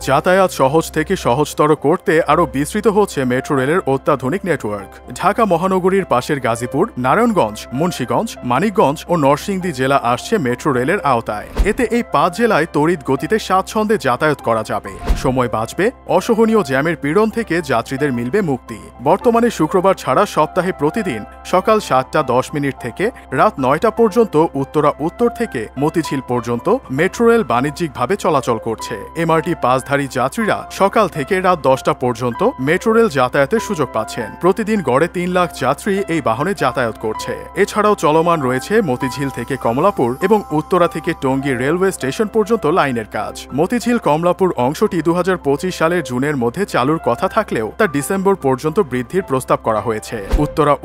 যাতায়াত সহজ থেকে সহজতর করতে আরও বিস্তৃত হচ্ছে মেট্রো রেলের অত্যাধুনিক নেটওয়ার্ক। ঢাকা মহানগরীর পাশের গাজীপুর, নারায়ণগঞ্জ, মুন্সিগঞ্জ, মানিকগঞ্জ ও নরসিংদী জেলা আসছে মেট্রো রেলের আওতায়। এতে এই 5 জেলায় তড়িৎ গতিতে স্বাচ্ছন্দ্যে যাতায়াত করা যাবে, সময় বাঁচবে, অসহনীয় জ্যামের পীড়ন থেকে যাত্রীদের মিলবে মুক্তি। বর্তমানে শুক্রবার ছাড়া সপ্তাহে প্রতিদিন সকাল 7:10 থেকে রাত 9টা পর্যন্ত উত্তর থেকে মতিঝিল পর্যন্ত মেট্রো রেল বাণিজ্যিকভাবে চলাচল করছে। এমআরটি পাসধারী যাত্রীরা সকাল থেকে রাত 10টা পর্যন্ত মেট্রো রেল যাতায়াতের সুযোগ পাচ্ছেন। প্রতিদিন গড়ে 3 লাখ যাত্রী এই বাহনে যাতায়াত করছে। এছাড়াও চলমান রয়েছে মতিঝিল থেকে কমলাপুর এবং উত্তরা থেকে টঙ্গী রেলওয়ে স্টেশন পর্যন্ত লাইনের কাজ। মতিঝিল কমলাপুর অংশটি 2025 সালের জুনের মধ্যে চালুর কথা থাকলেও তা ডিসেম্বর পর্যন্ত বৃদ্ধির প্রস্তাব করা হয়েছে।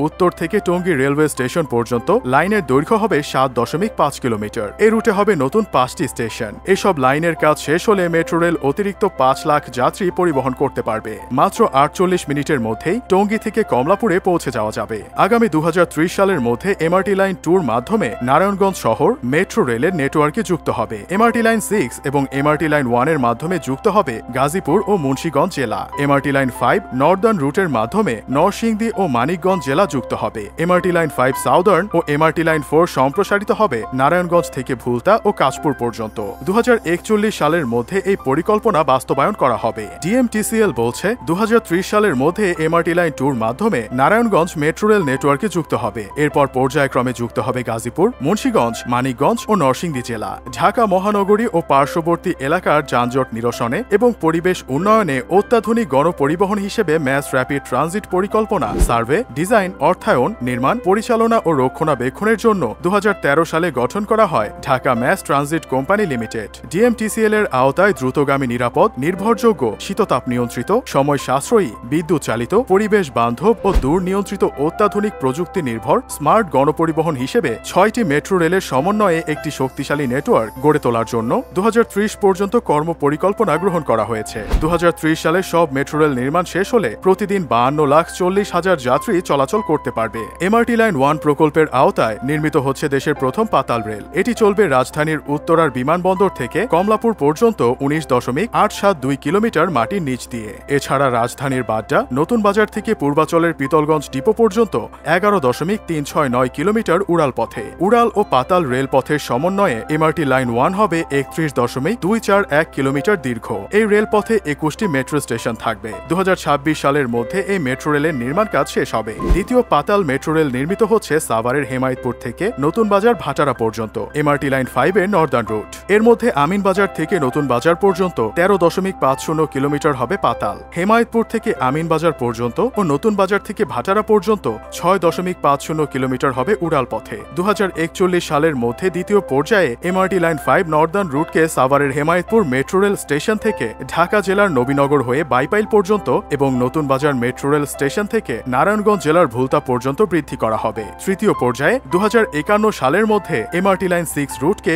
উত্তর থেকে টঙ্গী রেলওয়ে স্টেশন পর্যন্ত লাইনের দৈর্ঘ্য হবে 7.5 কিলোমিটার। এই রুটে হবে নতুন 5টি স্টেশন। এসব লাইনের কাজ শেষ হলে মেট্রো রেল অতিরিক্ত 5 লাখ যাত্রী পরিবহন করতে পারবে। মাত্র 48 মিনিটের মধ্যেই টঙ্গী থেকে কমলাপুরে পৌঁছে যাওয়া যাবে। আগামী 2030 সালের মধ্যে এমআরটি লাইন 2 এর মাধ্যমে নারায়ণগঞ্জ শহর মেট্রো রেলের নেটওয়ার্কে যুক্ত হবে। এমআরটি লাইন 6 এবং এমআরটি লাইন 1 এর মাধ্যমে যুক্ত হবে গাজীপুর ও মুন্সিগঞ্জ জেলা। এমআরটি লাইন 5 নর্দার্ন রুটের মাধ্যমে নরসিংদী ও মানিকগঞ্জ জেলা যুক্ত হবে। এমআরটি লাইন 5 সাউদার্ন ও এমআরটি লাইন 4 সম্প্রসারিত হবে নারায়ণগঞ্জ থেকে ভুলতা ও কাশপুর পর্যন্ত। 2041 সালের মধ্যে এই পরিকল্পনা বাস্তবায়ন করা হবে। ডিএমটিসিএল বলছে 2030 সালের মধ্যে এমআরটি লাইন 2 এর মাধ্যমে নারায়ণগঞ্জ মেট্রো রেল নেটওয়ার্কে যুক্ত হবে। এরপর পর্যায়ক্রমে যুক্ত হবে গাজীপুর, মুন্সিগঞ্জ, মানিকগঞ্জ ও নরসিংদী জেলা। ঢাকা মহানগরী ও পার্শ্ববর্তী এলাকার যানজট নিরসনে এবং পরিবেশ উন্নয়নে অত্যাধুনিক গণপরিবহন হিসেবে ম্যাস র্যাপিড ট্রানজিট পরিকল্পনা, সার্ভে, ডিজাইন, অর্থায়ন, নির্মাণ, পরিচালনা ও রক্ষণাবেক্ষণের জন্য 2013 সালে গঠন করা হয় Dhaka mass transit company limited. DMTCL এর আওতায় দ্রুতগামী, নিরাপদ, নির্ভরযোগ্য, শীততাপ নিয়ন্ত্রিত, সময় সাশ্রয়ী, বিদ্যুৎ চালিত, পরিবেশ বান্ধব ও দূর নিয়ন্ত্রিত অত্যাধুনিক প্রযুক্তি নির্ভর স্মার্ট গণপরিবহন হিসেবে 6টি মেট্রো রেলের সমন্বয়ে একটি শক্তিশালী নেটওয়ার্ক গড়ে তোলার জন্য 2030 পর্যন্ত কর্মপরিকল্পনা গ্রহণ করা হয়েছে। 2030 সালে সব মেট্রো রেল নির্মাণ শেষ হলে প্রতিদিন 52,40,000 যাত্রী চলাচল করতে পারবে। এমআরটি লাইন 1 প্রকল্পের আওতায় নির্মিত হচ্ছে দেশের প্রথম পাতাল রেল। এটি চলবে রাজধানীর উত্তরার বিমানবন্দর থেকে কমলাপুর পর্যন্ত 19.872 কিলোমিটার মাটির নিচ দিয়ে। এছাড়া রাজধানীর বাড্ডা, নতুন বাজার থেকে পূর্বাচলের পিতলগঞ্জ ডিপো পর্যন্ত 11.369 কিলোমিটার উড়াল পথে। উড়াল ও পাতাল রেলপথের সমন্বয়ে এমআরটি লাইন 1 হবে 31.241 কিলোমিটার দীর্ঘ। এই রেলপথে 21টি মেট্রো স্টেশন থাকবে। 2026 সালের মধ্যে এই মেট্রো রেলের নির্মাণ কাজ শেষ হবে। দ্বিতীয় পাতাল মেট্রো রেল নির্মিত হচ্ছে সাভারের হেমায়েতপুর থেকে নতুন বাজার ভাটারা পর্যন্ত, এমআরটি লাইন 5 এর নর্দার্ন রুট। এর মধ্যে আমিনবাজার থেকে নতুন বাজার পর্যন্ত 13.50 কিলোমিটার হবে পাতাল। হেমায়েতপুর থেকে আমিনবাজার পর্যন্ত ও নতুন বাজার থেকে ভাটারা পর্যন্ত 6.50 কিলোমিটার হবে উড়াল পথে। 2041 সালের মধ্যে দ্বিতীয় পর্যায়ে এমআরটি লাইন 5 নর্দার্ন রুটকে সাভারের হেমায়েতপুর মেট্রো রেল স্টেশন থেকে ঢাকা জেলার নবীনগর হয়ে বাইপাইল পর্যন্ত এবং নতুন বাজার মেট্রো রেল স্টেশন থেকে নারায়ণগঞ্জ জেলার ভুলতা পর্যন্ত বৃদ্ধি করা হবে। তৃতীয় পর্যায়ে 2051 সালের মধ্যে এমআরটি লাইন 6 রুটকে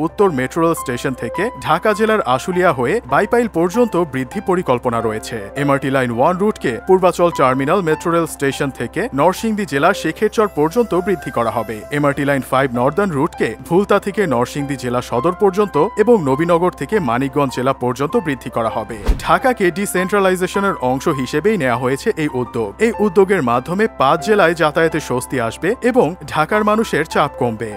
উত্তর মেট্রো রেল স্টেশন থেকে ঢাকা জেলার আশুলিয়া হয়ে বাইপাইল পর্যন্ত বৃদ্ধি পরিকল্পনা রয়েছে। এমআরটি লাইন 1 রুটকে Purbachal terminal metro rail station থেকে নরসিংদী জেলার শেখেরচর পর্যন্ত বৃদ্ধি করা হবে। এমআরটি লাইন 5 নর্দার্ন রুটকে ভুলতা থেকে নরসিংদী জেলা সদর পর্যন্ত এবং নবীনগর থেকে মানিকগঞ্জ জেলা পর্যন্ত বৃদ্ধি করা হবে। ঢাকাকে ডিসেন্ট্রালাইজেশনের অংশ হিসেবেই নেওয়া হয়েছে এই উদ্যোগ। এই উদ্যোগের মাধ্যমে 5 জেলায় যাতায়াতে স্বস্তি আসবে এবং ঢাকার মানুষের চাপ কমবে।